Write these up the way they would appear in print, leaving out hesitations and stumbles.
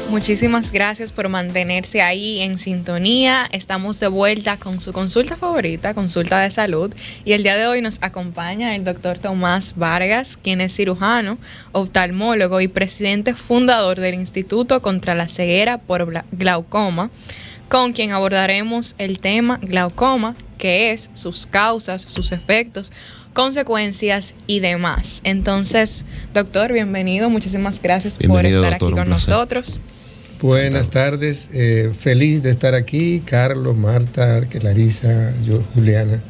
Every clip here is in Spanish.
Muchísimas gracias por mantenerse ahí en sintonía. Estamos de vuelta con su consulta favorita, consulta de salud. Y el día de hoy nos acompaña el doctor Tomás Vargas, quien es cirujano, oftalmólogo y presidente fundador del Instituto contra la Ceguera por Glaucoma, con quien abordaremos el tema glaucoma, que es sus causas, sus efectos, consecuencias y demás. Entonces, doctor, bienvenido. Muchísimas gracias por estar aquí con nosotros. Buenas tardes, feliz de estar aquí, Carlos, Marta, Clarisa, yo, Juliana.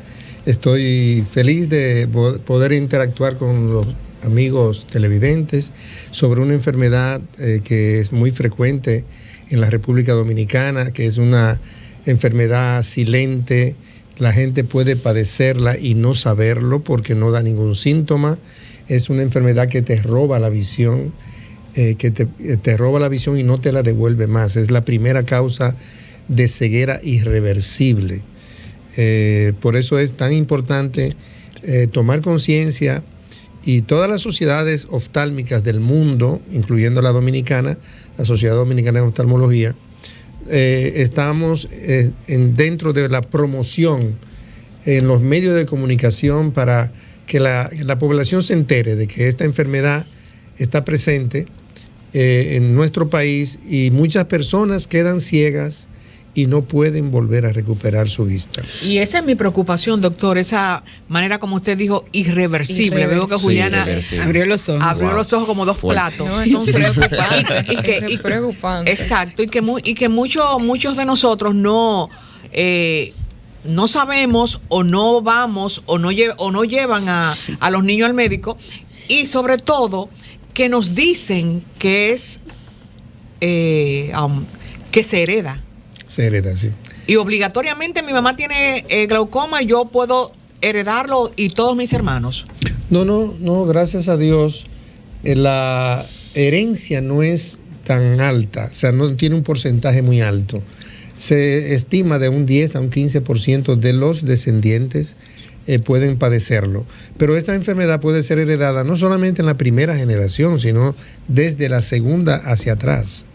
Estoy feliz de poder interactuar con los amigos televidentes sobre una enfermedad que es muy frecuente en la República Dominicana, que es una enfermedad silente. La gente puede padecerla y no saberlo porque no da ningún síntoma. Es una enfermedad que te roba la visión. Que te roba la visión y no te la devuelve más. Es la primera causa de ceguera irreversible. Por eso es tan importante tomar conciencia, y todas las sociedades oftálmicas del mundo, incluyendo la dominicana, la Sociedad Dominicana de Oftalmología, estamos dentro de la promoción en los medios de comunicación para que la población se entere de que esta enfermedad está presente en nuestro país, y muchas personas quedan ciegas y no pueden volver a recuperar su vista. Y esa es mi preocupación, doctor, esa manera como usted dijo, irreversible. Veo que Juliana abrió los ojos como dos platos. No, entonces, es preocupante. Exacto, y que muchos de nosotros no sabemos, o no vamos, o no llevan a los niños al médico, y sobre todo que nos dicen que es que se hereda. Se hereda, sí. Y obligatoriamente mi mamá tiene glaucoma, yo puedo heredarlo, y todos mis hermanos. No, gracias a Dios, la herencia no es tan alta, o sea, no tiene un porcentaje muy alto. Se estima de un 10 a un 15% de los descendientes pueden padecerlo. Pero esta enfermedad puede ser heredada no solamente en la primera generación, sino desde la segunda hacia atrás.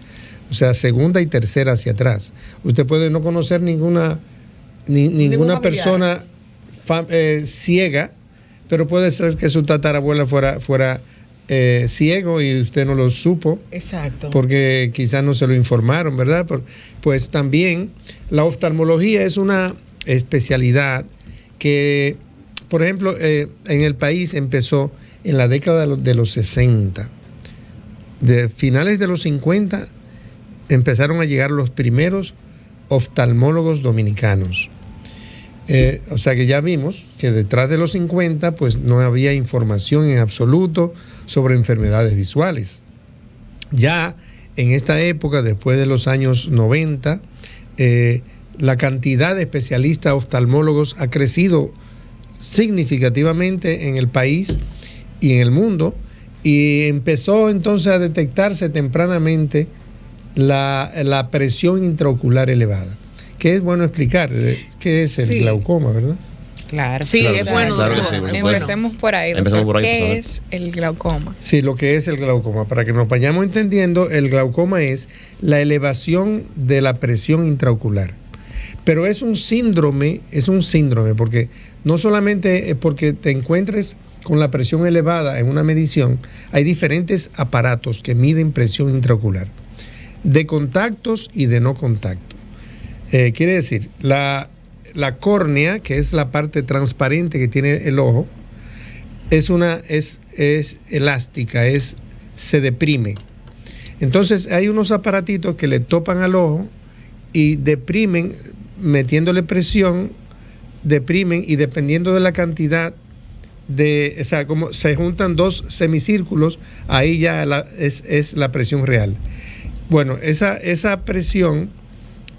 O sea, segunda y tercera hacia atrás. Usted puede no conocer ninguna persona ciega, pero puede ser que su tatarabuela fuera ciego y usted no lo supo. Exacto. Porque quizás no se lo informaron, ¿verdad? Pues también la oftalmología es una especialidad que, por ejemplo, en el país empezó en la década de los 60. De finales de los 50 empezaron a llegar los primeros oftalmólogos dominicanos. O sea que ya vimos que detrás de los 50 pues no había información en absoluto sobre enfermedades visuales. Ya en esta época, después de los años 90, la cantidad de especialistas oftalmólogos ha crecido significativamente en el país y en el mundo, y empezó entonces a detectarse tempranamente la presión intraocular elevada, que es bueno explicar qué es el glaucoma, ¿verdad? Claro. Sí, claro, es bueno. Claro que sí, empecemos por ahí. ¿Qué es el glaucoma? Sí, lo que es el glaucoma, para que nos vayamos entendiendo, el glaucoma es la elevación de la presión intraocular. Pero es un síndrome, porque no solamente es porque te encuentres con la presión elevada en una medición, hay diferentes aparatos que miden presión intraocular, de contactos y de no contacto. Quiere decir, la córnea, que es la parte transparente que tiene el ojo, es elástica, se deprime. Entonces hay unos aparatitos que le topan al ojo y deprimen, metiéndole presión, deprimen, y dependiendo de la cantidad o sea, como se juntan dos semicírculos, ahí ya es la presión real. Bueno, esa presión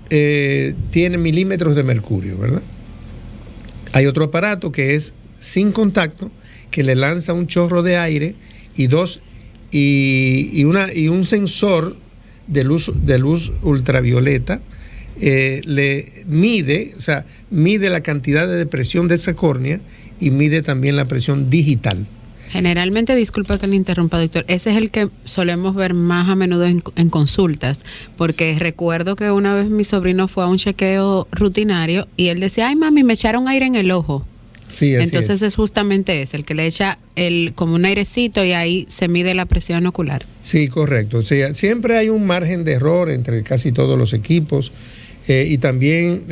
tiene milímetros de mercurio, ¿verdad? Hay otro aparato que es sin contacto, que le lanza un chorro de aire y un sensor de luz ultravioleta. Le mide la cantidad de presión de esa córnea y mide también la presión digital. Generalmente, disculpa que le interrumpa, doctor, ese es el que solemos ver más a menudo en consultas, porque recuerdo que una vez mi sobrino fue a un chequeo rutinario y él decía, ay mami, me echaron aire en el ojo. Sí, así entonces es justamente ese, el que le echa como un airecito y ahí se mide la presión ocular. Sí, correcto. O sea, siempre hay un margen de error entre casi todos los equipos y también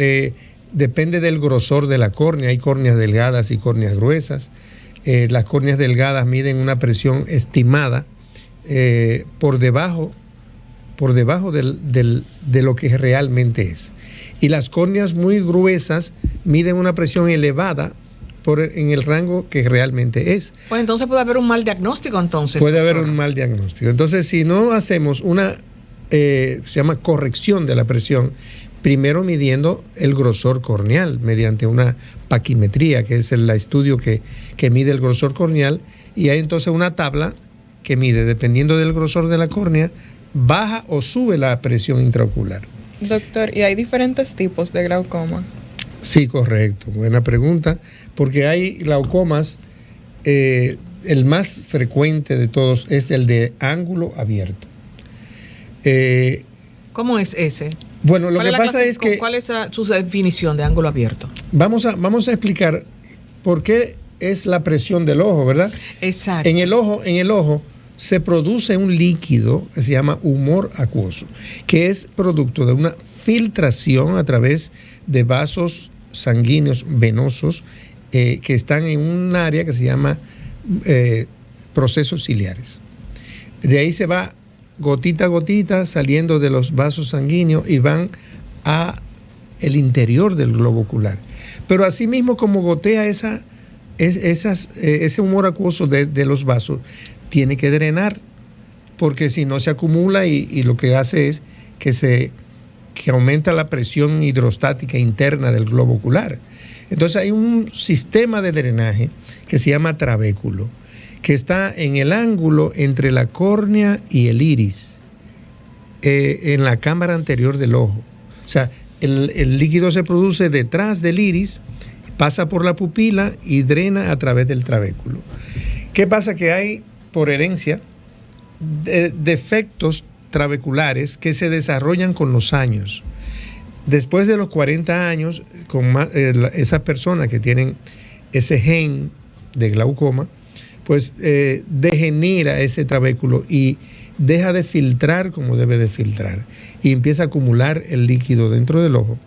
depende del grosor de la córnea. Hay córneas delgadas y córneas gruesas. Las córneas delgadas miden una presión estimada por debajo de lo que realmente es. Y las córneas muy gruesas miden una presión elevada en el rango que realmente es. Pues entonces puede haber un mal diagnóstico entonces. Puede haber un mal diagnóstico. Entonces, si no hacemos una, se llama corrección de la presión, primero midiendo el grosor corneal mediante una paquimetría, que es el estudio que mide el grosor corneal, y hay entonces una tabla que mide, dependiendo del grosor de la córnea, baja o sube la presión intraocular. Doctor, ¿y hay diferentes tipos de glaucoma? Sí, correcto. Buena pregunta, porque hay glaucomas, el más frecuente de todos es el de ángulo abierto. ¿Cómo es ese? Bueno, lo que pasa es que... ¿Cuál es su definición de ángulo abierto? Vamos a explicar por qué es la presión del ojo, ¿verdad? Exacto. En el ojo se produce un líquido que se llama humor acuoso, que es producto de una filtración a través de vasos sanguíneos venosos que están en un área que se llama procesos ciliares. De ahí se va gotita a gotita saliendo de los vasos sanguíneos y van a el interior del globo ocular. Pero así mismo como gotea ese humor acuoso de los vasos, tiene que drenar, porque si no se acumula y lo que hace es que aumenta la presión hidrostática interna del globo ocular. Entonces hay un sistema de drenaje que se llama trabéculo, que está en el ángulo entre la córnea y el iris, en la cámara anterior del ojo. O sea, el líquido se produce detrás del iris, pasa por la pupila y drena a través del trabéculo. ¿Qué pasa? Que hay, por herencia, defectos trabeculares que se desarrollan con los años. Después de los 40 años, esas personas que tienen ese gen de glaucoma, pues degenera ese trabéculo y deja de filtrar como debe de filtrar y empieza a acumular el líquido dentro del ojo.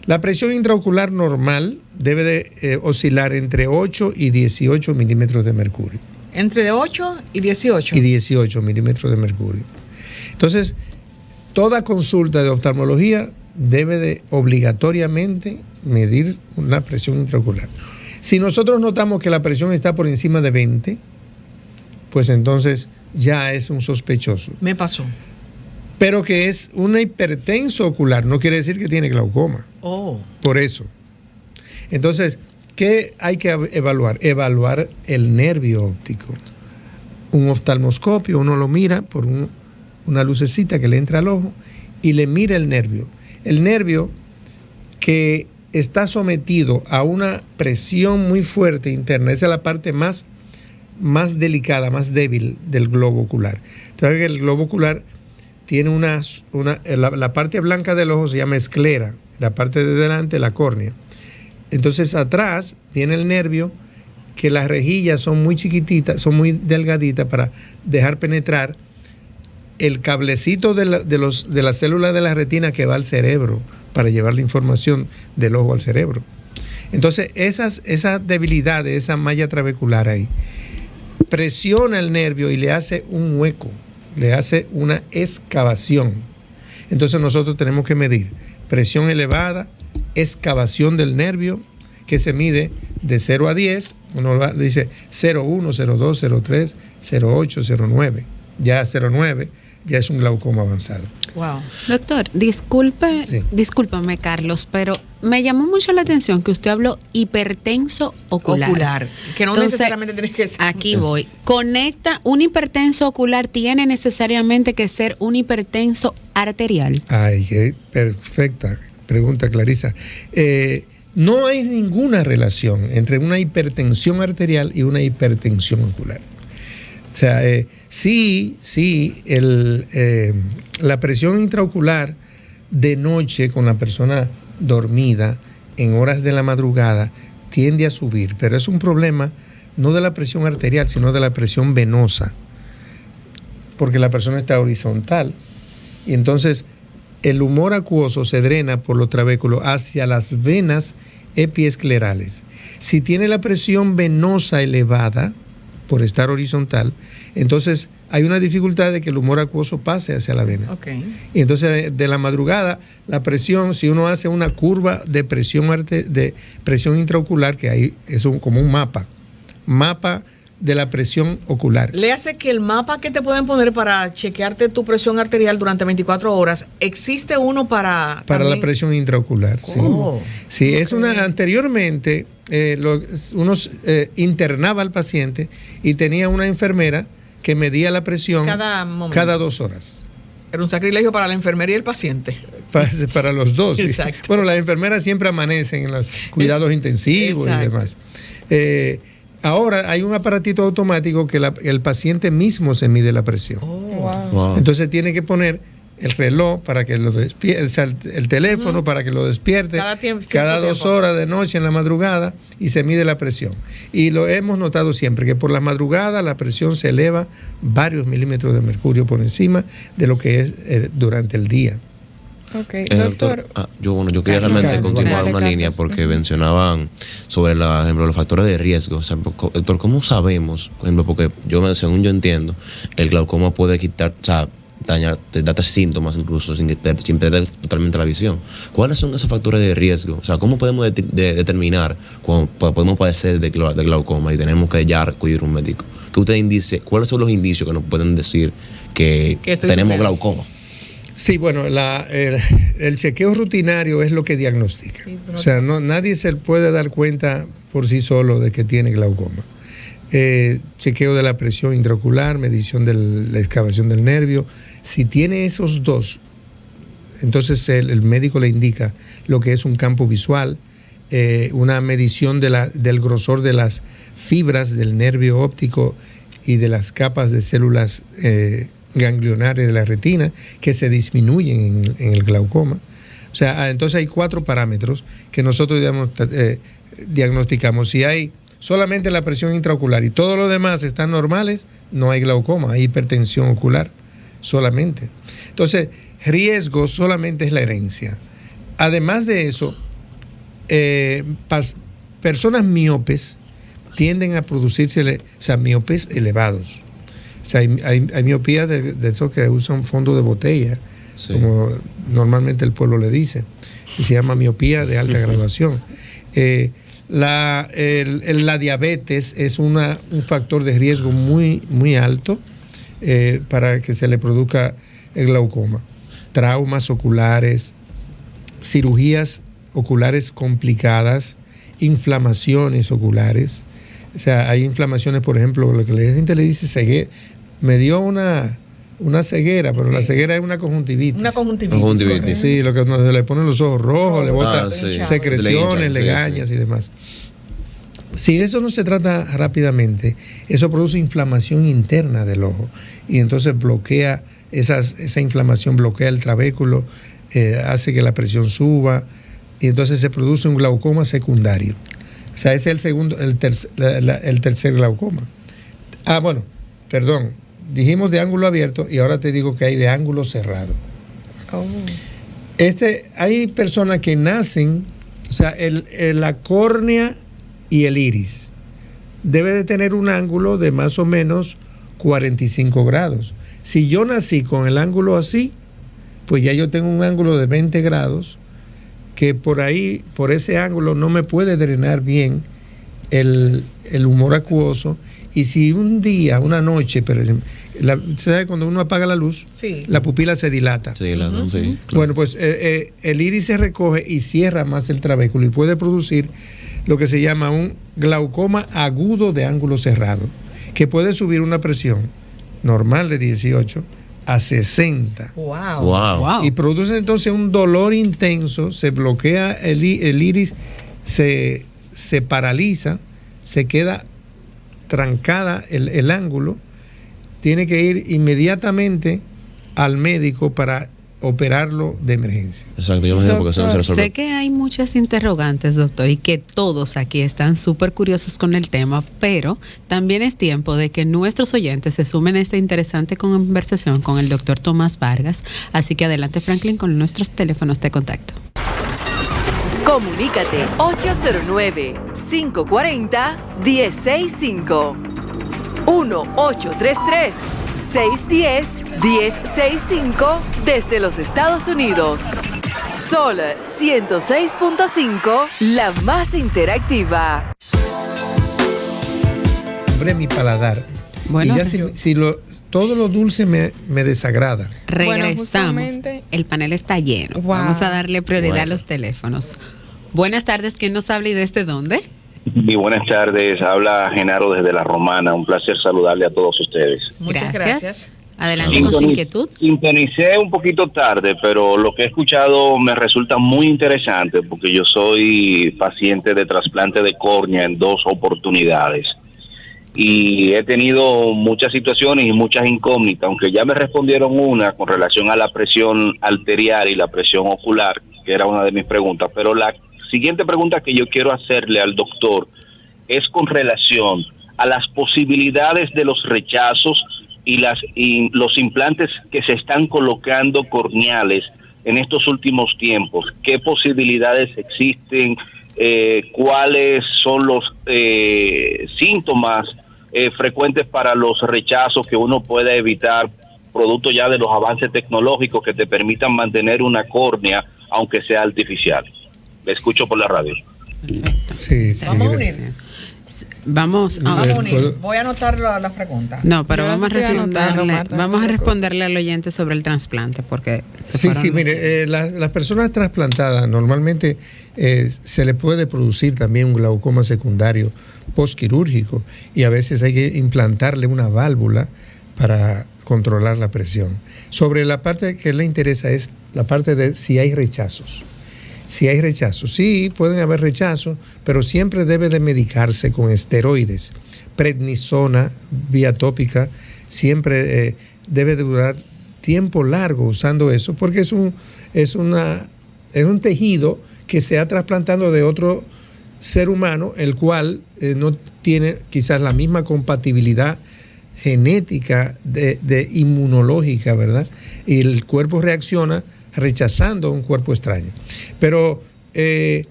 La presión intraocular normal debe de oscilar entre 8 y 18 milímetros de mercurio. ¿Entre 8 y 18? Y 18 milímetros de mercurio. Entonces, toda consulta de oftalmología debe de obligatoriamente medir una presión intraocular. Si nosotros notamos que la presión está por encima de 20, pues entonces ya es un sospechoso. Me pasó. Pero que es un hipertenso ocular, no quiere decir que tiene glaucoma. Oh. Por eso. Entonces, ¿qué hay que evaluar? Evaluar el nervio óptico. Un oftalmoscopio, uno lo mira por una lucecita que le entra al ojo y le mira el nervio. El nervio que está sometido a una presión muy fuerte interna, esa es la parte más delicada, más débil del globo ocular. Entonces, el globo ocular tiene la parte blanca del ojo se llama esclera, la parte de delante la córnea. Entonces atrás tiene el nervio que las rejillas son muy chiquititas, son muy delgaditas para dejar penetrar el cablecito de la célula de la retina que va al cerebro para llevar la información del ojo al cerebro. Entonces esa debilidad de esa malla trabecular ahí presiona el nervio y le hace un hueco, le hace una excavación. Entonces nosotros tenemos que medir presión elevada, excavación del nervio, que se mide de 0 a 10, uno dice 0,1, 0,2, 0,3, 0,8, 0,9. Ya 0,9 ya es un glaucoma avanzado. Wow. Doctor, discúlpame, Carlos, pero me llamó mucho la atención que usted habló hipertenso ocular. Que no entonces, necesariamente tiene que ser. Aquí voy. Un hipertenso ocular tiene necesariamente que ser un hipertenso arterial. Ay, qué perfecta pregunta, Clarisa. no hay ninguna relación entre una hipertensión arterial y una hipertensión ocular. O sea, sí, la presión intraocular de noche con la persona dormida en horas de la madrugada tiende a subir, pero es un problema no de la presión arterial, sino de la presión venosa, porque la persona está horizontal y entonces el humor acuoso se drena por los trabéculos hacia las venas epiesclerales. Si tiene la presión venosa elevada por estar horizontal, entonces hay una dificultad de que el humor acuoso pase hacia la vena. Okay. Y entonces de la madrugada, la presión, si uno hace una curva de presión intraocular, que ahí es como un mapa de la presión ocular. Le hace que el mapa que te pueden poner para chequearte tu presión arterial durante 24 horas, ¿existe uno para la presión intraocular? Oh. Sí, okay. Es una, anteriormente uno internaba al paciente y tenía una enfermera que medía la presión cada 2 horas. Era un sacrilegio para la enfermera y el paciente. Para los dos. Exacto. Sí. Bueno, las enfermeras siempre amanecen en los cuidados intensivos. Exacto. Y demás. Ahora hay un aparatito automático que el paciente mismo se mide la presión. Wow. Entonces tiene que poner el reloj para que lo despierte, el teléfono para que lo despierte cada 2 horas de noche en la madrugada y se mide la presión. Y lo hemos notado siempre, que por la madrugada la presión se eleva varios milímetros de mercurio por encima de lo que es durante el día. Okay, doctor. Yo quería realmente continuar una línea porque mencionaban sobre por ejemplo, los factores de riesgo. O sea, doctor, ¿cómo sabemos? Por ejemplo, porque según yo entiendo, el glaucoma puede quitar, o sea, darte síntomas incluso sin perder totalmente la visión. ¿Cuáles son esos factores de riesgo? O sea, ¿cómo podemos determinar cuando podemos padecer de glaucoma y tenemos que ya acudir a un médico? ¿Qué usted dice? ¿Cuáles son los indicios que nos pueden decir que tenemos glaucoma? Sí, bueno, el chequeo rutinario es lo que diagnostica. O sea, nadie se puede dar cuenta por sí solo de que tiene glaucoma. Chequeo de la presión intraocular, medición de la excavación del nervio. Si tiene esos dos, entonces el médico le indica lo que es un campo visual, una medición del grosor de las fibras del nervio óptico y de las capas de células ganglionares de la retina que se disminuyen en el glaucoma. O sea, entonces hay 4 parámetros que nosotros diagnosticamos. Si hay solamente la presión intraocular y todo lo demás están normales, no hay glaucoma, hay hipertensión ocular solamente. Entonces, riesgo solamente es la herencia. Además de eso, personas miopes tienden a producirse, miopes elevados. O sea, hay miopía de esos que usan fondo de botella, sí, como normalmente el pueblo le dice, y se llama miopía de alta graduación. La diabetes es un factor de riesgo muy, muy alto para que se le produzca el glaucoma. Traumas oculares, cirugías oculares complicadas, inflamaciones oculares. O sea, hay inflamaciones, por ejemplo, lo que la gente le dice ceguera. Me dio una ceguera, pero sí, la ceguera es una conjuntivitis. Una conjuntivitis. Sí, lo que se le ponen los ojos rojos, le bota secreciones, legañas y demás. Si eso no se trata rápidamente, eso produce inflamación interna del ojo y entonces bloquea esa inflamación, bloquea el trabéculo, hace que la presión suba y entonces se produce un glaucoma secundario. O sea, ese es el tercer glaucoma. Dijimos de ángulo abierto y ahora te digo que hay de ángulo cerrado. Oh. Hay personas que nacen, o sea, la córnea y el iris debe de tener un ángulo de más o menos 45 grados. Si yo nací con el ángulo así, pues ya yo tengo un ángulo de 20 grados que por ahí, por ese ángulo, no me puede drenar bien el humor acuoso. Y si un día, una noche, ¿sabes? Cuando uno apaga la luz, sí, la pupila se dilata. Sí, sí, claro. Bueno, pues el iris se recoge y cierra más el trabéculo y puede producir lo que se llama un glaucoma agudo de ángulo cerrado, que puede subir una presión normal de 18 a 60. Wow. Y produce entonces un dolor intenso, se bloquea el iris, se paraliza, se queda trancada el ángulo, tiene que ir inmediatamente al médico para operarlo de emergencia. Exacto, yo imagino porque eso no se resuelve. Sé que hay muchas interrogantes, doctor, y que todos aquí están súper curiosos con el tema, pero también es tiempo de que nuestros oyentes se sumen a esta interesante conversación con el doctor Tomás Vargas. Así que adelante, Franklin, con nuestros teléfonos de contacto. Comunícate 809-540-1065. 1-833-610-1065 desde los Estados Unidos. Sol 106.5, la más interactiva. Hombre, mi paladar. Bueno, y ya todo lo dulce me desagrada. Regresamos. El panel está lleno. Wow. Vamos a darle prioridad a los teléfonos. Buenas tardes, ¿quién nos habla y desde dónde? Y buenas tardes, habla Genaro desde La Romana, un placer saludarle a todos ustedes. Muchas gracias. Adelante con su inquietud. Sintonicé un poquito tarde, pero lo que he escuchado me resulta muy interesante porque yo soy paciente de trasplante de córnea en 2 oportunidades y he tenido muchas situaciones y muchas incógnitas, aunque ya me respondieron una con relación a la presión arterial y la presión ocular, que era una de mis preguntas, pero la siguiente pregunta que yo quiero hacerle al doctor es con relación a las posibilidades de los rechazos y los implantes que se están colocando corneales en estos últimos tiempos. ¿Qué posibilidades existen? ¿Cuáles son los síntomas frecuentes para los rechazos que uno puede evitar, producto ya de los avances tecnológicos que te permitan mantener una córnea aunque sea artificial? Le escucho por la radio. Sí, Vamos a unir. Vamos Vamos a unir. Voy a anotar las preguntas. No, pero Yo vamos a las estoy anotando, Marta, vamos no a te responderle al oyente sobre el trasplante, porque Sí, mire, las personas trasplantadas normalmente se le puede producir también un glaucoma secundario postquirúrgico y a veces hay que implantarle una válvula para controlar la presión. Sobre la parte que le interesa es la parte de si hay rechazos. Si hay rechazos, sí, pueden haber rechazos, pero siempre debe de medicarse con esteroides. Prednisona, vía tópica, siempre debe de durar tiempo largo usando eso, porque es un tejido que se ha trasplantado de otro ser humano, el cual no tiene quizás la misma compatibilidad genética de inmunológica, ¿verdad? Y el cuerpo reacciona rechazando un cuerpo extraño. Pero hay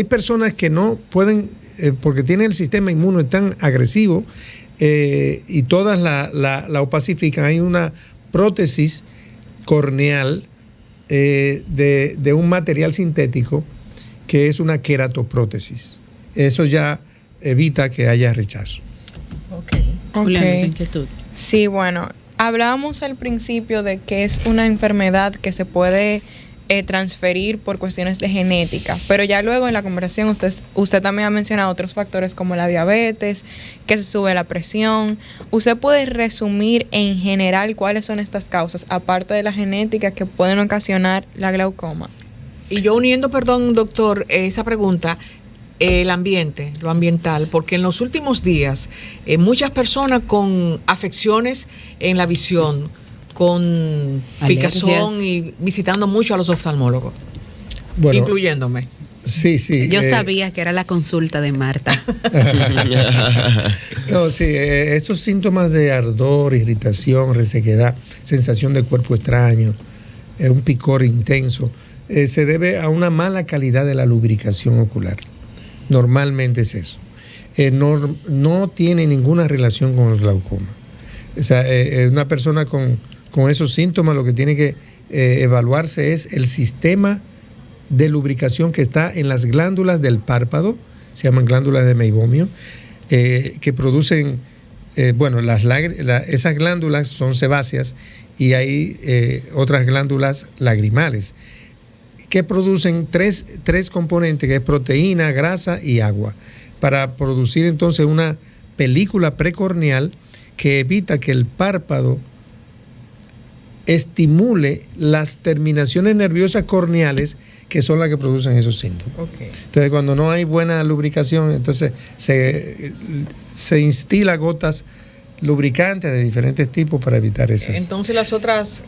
personas que no pueden, porque tienen el sistema inmune tan agresivo y todas la opacifican. Hay una prótesis corneal de un material sintético que es una queratoprótesis. Eso ya evita que haya rechazo. Julián, inquietud. Sí, bueno, hablábamos al principio de que es una enfermedad que se puede transferir por cuestiones de genética, pero ya luego en la conversación usted también ha mencionado otros factores como la diabetes, que se sube la presión. ¿Usted puede resumir en general cuáles son estas causas, aparte de la genética, que pueden ocasionar la glaucoma? Y yo uniendo, perdón, doctor, esa pregunta, el ambiente, lo ambiental, porque en los últimos días muchas personas con afecciones en la visión, con picazón y visitando mucho a los oftalmólogos, Bueno, incluyéndome. Sí. Yo sabía que era la consulta de Marta. No, sí, esos síntomas de ardor, irritación, resequedad, sensación de cuerpo extraño, un picor intenso, se debe a una mala calidad de la lubricación ocular. Normalmente es eso. No tiene ninguna relación con el glaucoma. O sea, una persona con esos síntomas lo que tiene que evaluarse es el sistema de lubricación que está en las glándulas del párpado, se llaman glándulas de meibomio, que producen, esas glándulas son sebáceas y hay otras glándulas lagrimales que producen tres componentes, que es proteína, grasa y agua, para producir entonces una película precorneal que evita que el párpado estimule las terminaciones nerviosas corneales que son las que producen esos síntomas. Okay. Entonces, cuando no hay buena lubricación, entonces se instila gotas lubricantes de diferentes tipos para evitar esas. Entonces las otras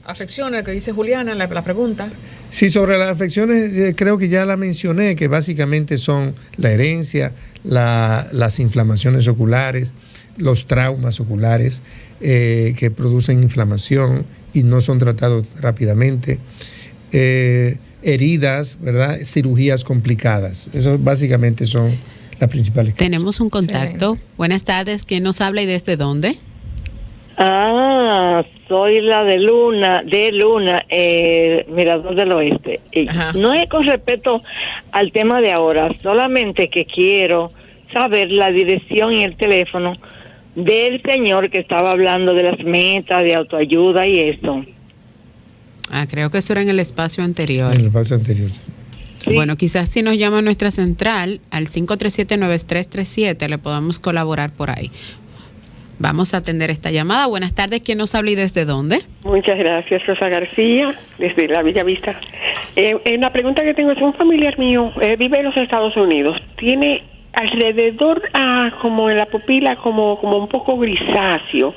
afecciones que dice Juliana, la pregunta. Sí, sobre las afecciones creo que ya la mencioné, que básicamente son la herencia, las inflamaciones oculares, los traumas oculares que producen inflamación y no son tratados rápidamente, heridas, ¿verdad? Cirugías complicadas. Eso básicamente son las principales causas. Tenemos un contacto. Excelente. Buenas tardes. ¿Quién nos habla y desde dónde? Soy la de Luna, Mirador del Oeste. No es con respecto al tema de ahora, solamente que quiero saber la dirección y el teléfono del señor que estaba hablando de las metas de autoayuda y esto. Creo que eso era en el espacio anterior. En el espacio anterior. Sí. Bueno, quizás si nos llama a nuestra central al 537-9337 le podamos colaborar por ahí. Vamos a atender esta llamada. Buenas tardes, ¿quién nos habla y desde dónde? Muchas gracias, Rosa García, desde la Bella Vista. La pregunta que tengo es, un familiar mío vive en los Estados Unidos, tiene alrededor como en la pupila como un poco grisáceo.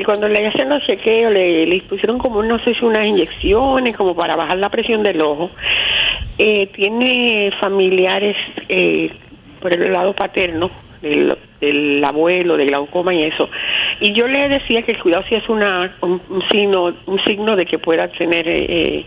Cuando le hacen los chequeos le pusieron como, no sé si unas inyecciones como para bajar la presión del ojo. Tiene familiares por el lado paterno del abuelo, de glaucoma y eso. Y yo le decía que el cuidado si es un signo de que pueda tener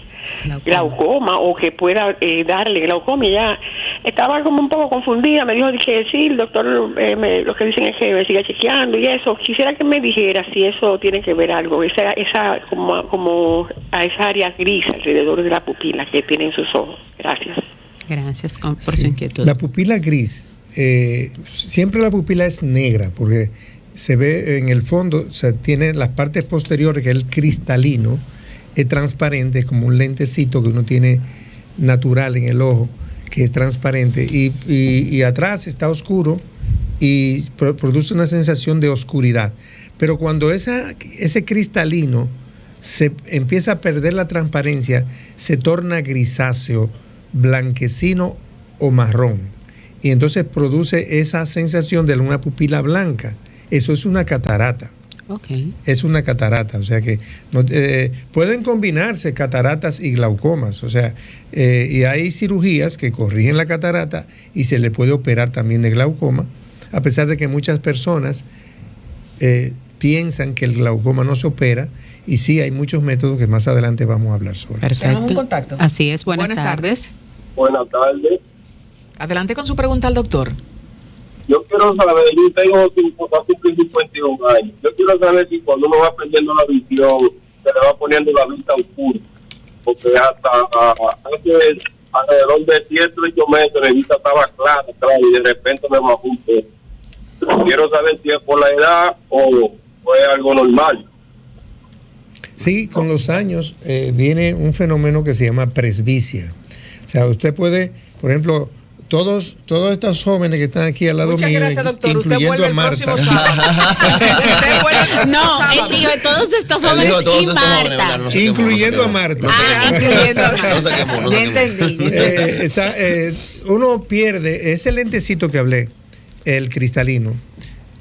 glaucoma o que pueda darle glaucoma. Y ya estaba como un poco confundida. Me dijo que sí, el doctor, lo que dicen es que me siga chequeando y eso. Quisiera que me dijera si eso tiene que ver algo, esa como a esa área gris alrededor de la pupila que tiene en sus ojos. Gracias. Gracias por su inquietud. La pupila gris, siempre la pupila es negra porque se ve en el fondo, o sea, tiene las partes posteriores, que es el cristalino, es transparente, es como un lentecito que uno tiene natural en el ojo, que es transparente, y atrás está oscuro y produce una sensación de oscuridad. Pero cuando ese cristalino se empieza a perder la transparencia, se torna grisáceo, blanquecino o marrón. Y entonces produce esa sensación de una pupila blanca. Eso es una catarata. Okay. Es una catarata, o sea que pueden combinarse cataratas y glaucomas, o sea, y hay cirugías que corrigen la catarata y se le puede operar también de glaucoma, a pesar de que muchas personas piensan que el glaucoma no se opera, y sí hay muchos métodos que más adelante vamos a hablar sobre. Perfecto. Tenemos un contacto. Así es, buenas tardes. Buenas tardes. Adelante con su pregunta al doctor. Yo quiero saber, yo tengo 51 años. Yo quiero saber si cuando uno va perdiendo la visión, se le va poniendo la vista oscura. Porque hasta hace alrededor de 7 o 8 meses la vista estaba clara, y de repente me bajó un poco. Quiero saber si es por la edad o es algo normal. Sí, con los años viene un fenómeno que se llama presbicia. O sea, usted puede, por ejemplo, todos estos jóvenes que están aquí al lado Muchas mío, gracias, doctor. Usted incluyendo vuelve a el Marta. próximo sábado. No, él dijo todos estos jóvenes y Marta. Incluyendo a Marta. Incluyendo a Marta. No se quemó. Ya entendí. Uno pierde ese lentecito que hablé, el cristalino,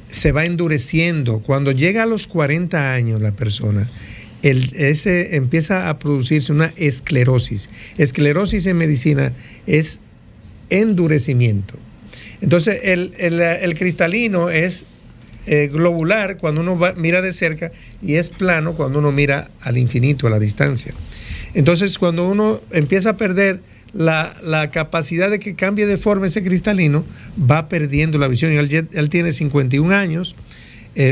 se va endureciendo. Cuando llega a los 40 años la persona, ese empieza a producirse una esclerosis. Esclerosis en medicina es endurecimiento. Entonces el cristalino es globular cuando uno mira de cerca, y es plano cuando uno mira al infinito, a la distancia. Entonces cuando uno empieza a perder la capacidad de que cambie de forma ese cristalino, va perdiendo la visión. Él tiene 51 años,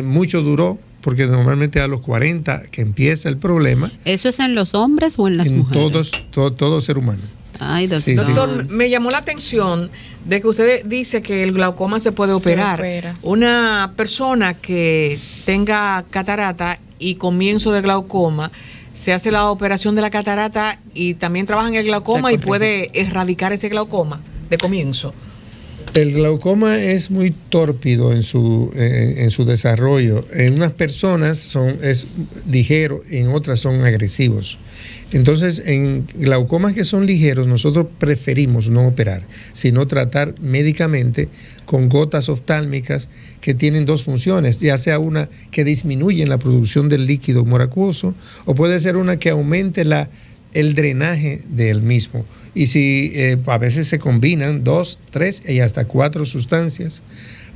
mucho duró, porque normalmente a los 40 que empieza el problema. ¿Eso es en los hombres o en las mujeres? Todo ser humano. Ay, doctor. Sí, Doctor, me llamó la atención de que usted dice que el glaucoma se puede operar. Una persona que tenga catarata y comienzo de glaucoma, se hace la operación de la catarata y también trabaja en el glaucoma y puede erradicar ese glaucoma de comienzo. El glaucoma es muy tórpido en su desarrollo. En unas personas es ligero, en otras son agresivos. Entonces, en glaucomas que son ligeros, nosotros preferimos no operar, sino tratar médicamente con gotas oftálmicas que tienen dos funciones, ya sea una que disminuye la producción del líquido humor acuoso, o puede ser una que aumente el drenaje del mismo. Y si a veces se combinan 2, 3 y hasta 4 sustancias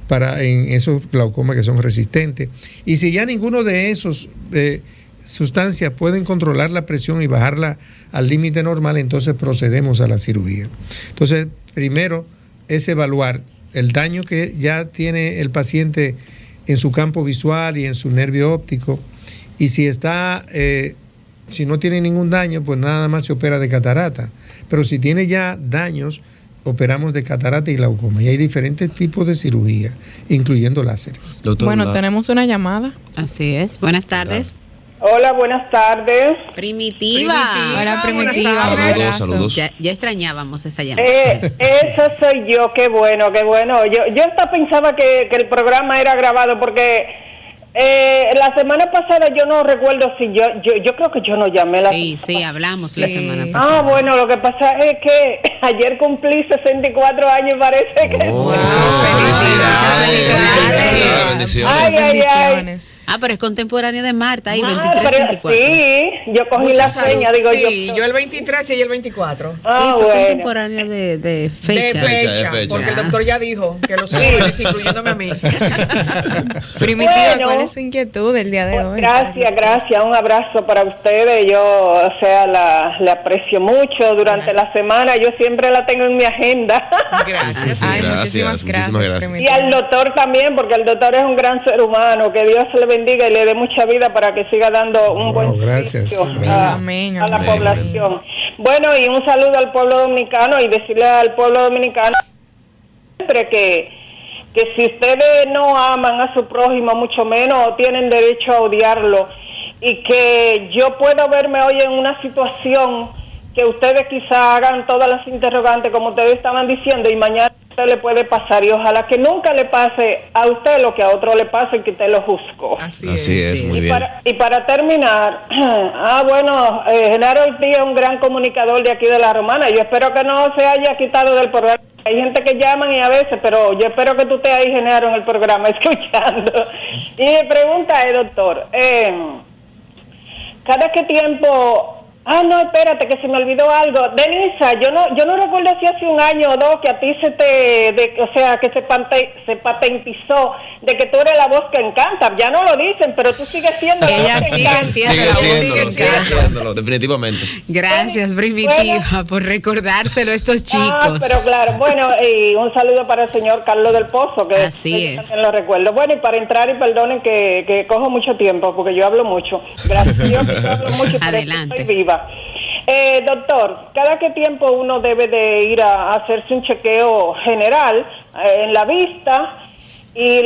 en esos glaucomas que son resistentes. Y si ya ninguno de esos sustancias pueden controlar la presión y bajarla al límite normal, entonces procedemos a la cirugía. Entonces, primero es evaluar el daño que ya tiene el paciente en su campo visual y en su nervio óptico, y si si no tiene ningún daño, pues nada más se opera de catarata. Pero si tiene ya daños, operamos de catarata y glaucoma. Y hay diferentes tipos de cirugía, incluyendo láseres. Bueno, tenemos una llamada. Así es. Buenas tardes. Hola, buenas tardes. Primitiva. Hola, Primitiva. Saludos. Ya extrañábamos esa llamada. Eso soy yo, qué bueno, qué bueno. Yo hasta pensaba que el programa era grabado porque la semana pasada yo no recuerdo si yo creo que yo no llamé Sí, hablamos la semana pasada. Bueno, lo que pasa es que ayer cumplí 64 años y parece que... Bendiciones. Pero es contemporáneo de Marta, ahí 23, 24. Sí, yo cogí la seña, digo sí, yo el 23 y ella el 24. Fue contemporáneo de fecha. De fecha, porque el doctor ya dijo que los jóvenes, incluyéndome a mí. Primitiva, ¿cuál es su inquietud del día de hoy? Gracias, un abrazo para ustedes. Yo, le aprecio mucho durante la semana, yo siempre la tengo en mi agenda. Gracias. Muchísimas gracias. Y al doctor también, porque el doctor es un gran ser humano, que Dios le bendiga y le dé mucha vida para que siga dando un buen servicio a la población. Bueno, y un saludo al pueblo dominicano y decirle al pueblo dominicano siempre que si ustedes no aman a su prójimo, mucho menos tienen derecho a odiarlo, y que yo puedo verme hoy en una situación que ustedes quizá hagan todas las interrogantes como ustedes estaban diciendo, y mañana a usted le puede pasar, y ojalá que nunca le pase a usted lo que a otro le pase y que usted lo juzgó. Así es, muy bien. Para terminar, Genaro Ortiz es un gran comunicador de aquí de La Romana. Yo espero que no se haya quitado del programa. Hay gente que llaman y a veces, pero yo espero que tú estés ahí, Genaro, en el programa escuchando. Y mi pregunta es, doctor, ¿cada qué tiempo... no, espérate, que se me olvidó algo. Denisa, yo no recuerdo si hace un año o dos que a ti que se patentizó de que tú eres la voz que encanta. Ya no lo dicen, pero tú sigues siendo la voz que encanta. Sigue siéndolo, definitivamente. Gracias, Primitiva, por recordárselo a estos chicos. Pero claro, bueno, y un saludo para el señor Carlos del Pozo, que así es. También lo recuerdo. Bueno, y para entrar, y perdonen que cojo mucho tiempo, porque yo hablo mucho. Gracias a Dios que yo hablo mucho. Adelante. Estoy viva. Doctor, ¿cada qué tiempo uno debe de ir a hacerse un chequeo general en la vista y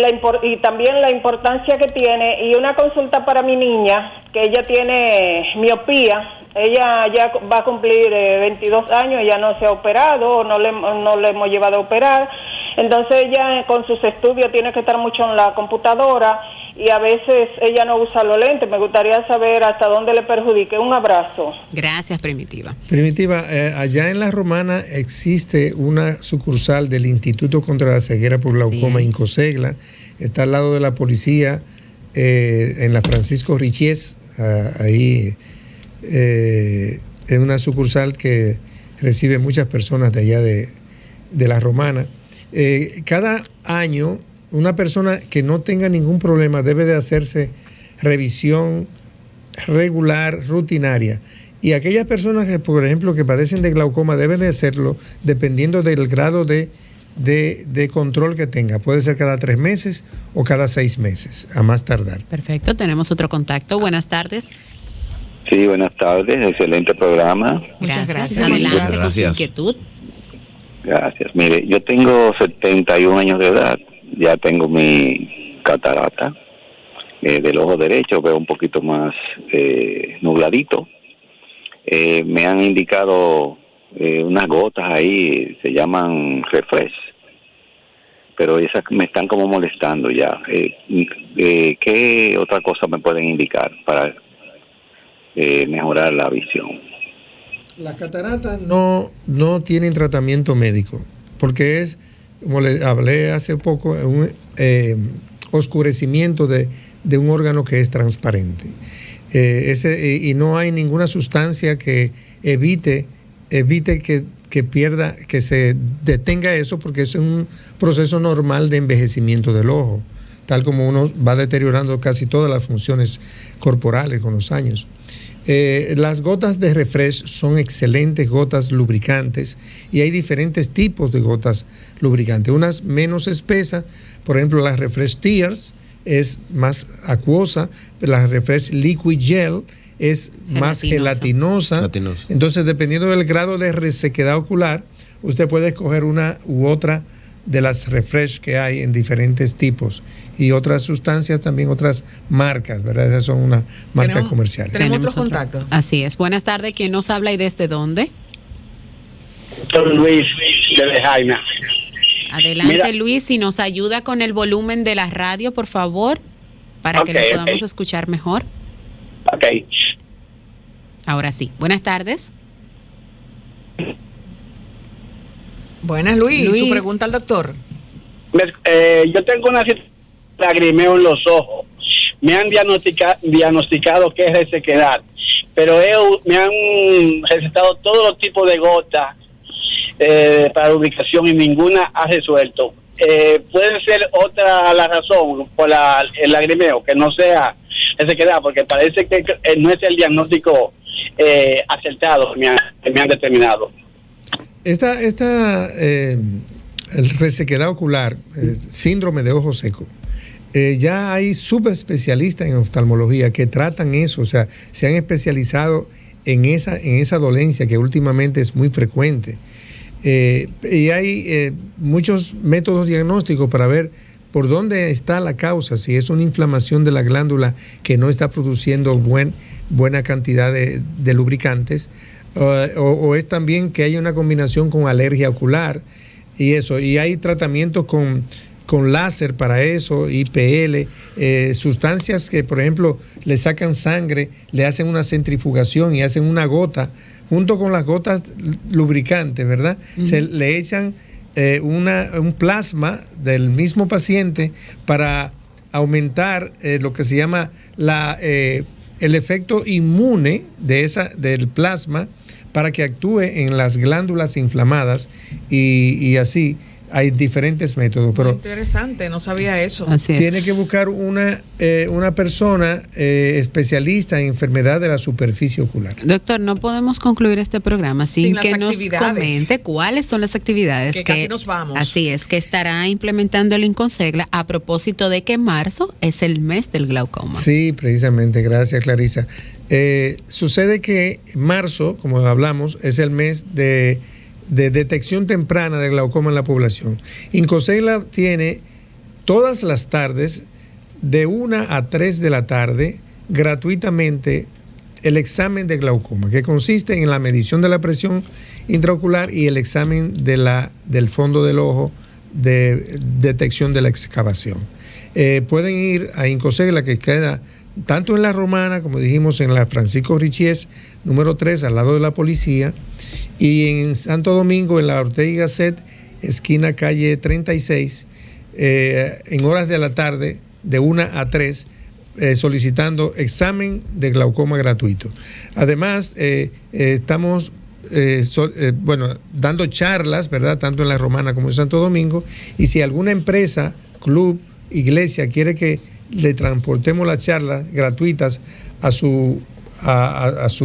también la importancia que tiene? Y una consulta para mi niña, que ella tiene miopía. Ella ya va a cumplir 22 años, ella no se ha operado, no le hemos llevado a operar. Entonces ella con sus estudios tiene que estar mucho en la computadora y a veces ella no usa los lentes. Me gustaría saber hasta dónde le perjudique. Un abrazo. Gracias, Primitiva. Primitiva, allá en La Romana existe una sucursal del Instituto contra la Ceguera por Glaucoma, Incosegla. Está al lado de la policía, en la Francisco Richies, ahí es una sucursal que recibe muchas personas de allá de La Romana. Cada año una persona que no tenga ningún problema debe de hacerse revisión regular, rutinaria, y aquellas personas que, por ejemplo, que padecen de glaucoma deben de hacerlo dependiendo del grado de control que tenga. Puede ser cada 3 meses o cada 6 meses, a más tardar. Perfecto, tenemos otro contacto. Buenas tardes. Sí, buenas tardes, excelente programa. Muchas gracias. Adelante con su inquietud. Gracias. Mire, yo tengo 71 años de edad, ya tengo mi catarata del ojo derecho, veo un poquito más nubladito. Me han indicado unas gotas ahí, se llaman Refresh. pero esas me están como molestando ya. ¿Qué otra cosa me pueden indicar para mejorar la visión? Las cataratas no tienen tratamiento médico, porque es, como le hablé hace poco, un oscurecimiento de un órgano que es transparente. Y no hay ninguna sustancia que evite que pierda, que se detenga eso, porque es un proceso normal de envejecimiento del ojo, tal como uno va deteriorando casi todas las funciones corporales con los años. Las gotas de Refresh son excelentes gotas lubricantes, y hay diferentes tipos de gotas lubricantes, unas menos espesas, por ejemplo la Refresh Tears es más acuosa, la Refresh Liquid Gel es más gelatinosa. Entonces, dependiendo del grado de resequedad ocular, usted puede escoger una u otra de las Refresh que hay en diferentes tipos, y otras sustancias también, otras marcas, ¿verdad? Esas son unas marcas comerciales. Tenemos otros contactos. Así es. Buenas tardes. ¿Quién nos habla y desde dónde? Doctor Luis, desde Jaina. Adelante, mira, Luis, si nos ayuda con el volumen de la radio, por favor, para que lo podamos escuchar mejor. Ok. Ahora sí. Buenas tardes. Buenas, Luis. Su pregunta al doctor. Yo tengo una lagrimeo en los ojos. Me han diagnosticado que es resequedad, pero me han recetado todos los tipos de gotas para ubicación y ninguna ha resuelto. Puede ser otra la razón por el lagrimeo, que no sea resequedad, porque parece que no es el diagnóstico acertado que me han determinado. El resequedad ocular, síndrome de ojo seco, ya hay subespecialistas en oftalmología que tratan eso, o sea, se han especializado en esa dolencia que últimamente es muy frecuente. Y hay muchos métodos diagnósticos para ver por dónde está la causa, si es una inflamación de la glándula que no está produciendo buena cantidad de lubricantes, o es también que hay una combinación con alergia ocular y eso, y hay tratamientos con láser para eso, IPL, sustancias que, por ejemplo, le sacan sangre, le hacen una centrifugación y hacen una gota, junto con las gotas lubricantes, ¿verdad? Uh-huh. Se le echan un plasma del mismo paciente para aumentar lo que se llama el efecto inmune del plasma, para que actúe en las glándulas inflamadas, y así hay diferentes métodos. Pero interesante, no sabía eso. Tiene que buscar una persona especialista en enfermedad de la superficie ocular. Doctor, no podemos concluir este programa sin que nos comente cuáles son las actividades que casi nos vamos. Así es, que estará implementando el INCONSEGLA a propósito de que marzo es el mes del glaucoma. Sí, precisamente, gracias, Clarisa. Sucede que marzo, como hablamos, es el mes de detección temprana de glaucoma en la población. INCONSEGLA tiene todas las tardes, de 1 a 3 de la tarde, gratuitamente el examen de glaucoma, que consiste en la medición de la presión intraocular y el examen del fondo del ojo, de detección de la excavación. Pueden ir a INCONSEGLA, que queda tanto en la Romana, como dijimos, en la Francisco Richies, número 3, al lado de la policía, y en Santo Domingo, en la Ortega y Gasset, esquina calle 36, en horas de la tarde, de 1 a 3, solicitando examen de glaucoma gratuito. Además, estamos dando charlas, ¿verdad?, tanto en la Romana como en Santo Domingo, y si alguna empresa, club, iglesia quiere que le transportemos las charlas gratuitas a su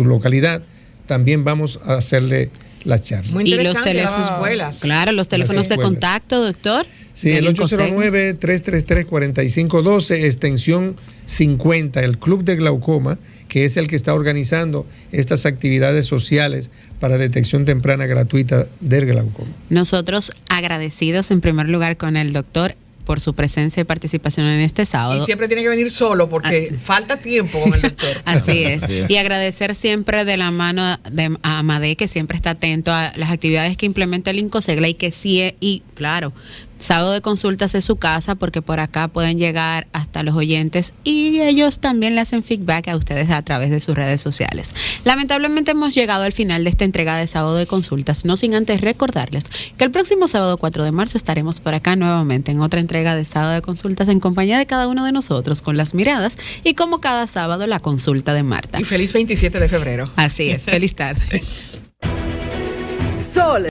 localidad, también vamos a hacerle la charla. Muy interesante. Y los teléfonos, escuelas. Claro, los teléfonos de contacto, doctor. Sí, el 809-333-4512, extensión 50, el Club de Glaucoma, que es el que está organizando estas actividades sociales para detección temprana gratuita del glaucoma. Nosotros agradecidos en primer lugar con el doctor por su presencia y participación en este sábado. Y siempre tiene que venir solo porque falta tiempo con el doctor. Así es. Y agradecer siempre de la mano de Amadé, que siempre está atento a las actividades que implementa el INCONSEGLA y que sí, y claro, Sábado de Consultas es su casa porque por acá pueden llegar hasta los oyentes y ellos también le hacen feedback a ustedes a través de sus redes sociales. Lamentablemente hemos llegado al final de esta entrega de Sábado de Consultas, no sin antes recordarles que el próximo sábado 4 de marzo estaremos por acá nuevamente en otra entrega de Sábado de Consultas en compañía de cada uno de nosotros con las miradas y como cada sábado la consulta de Marta. Y feliz 27 de febrero. Así es, feliz tarde. Sol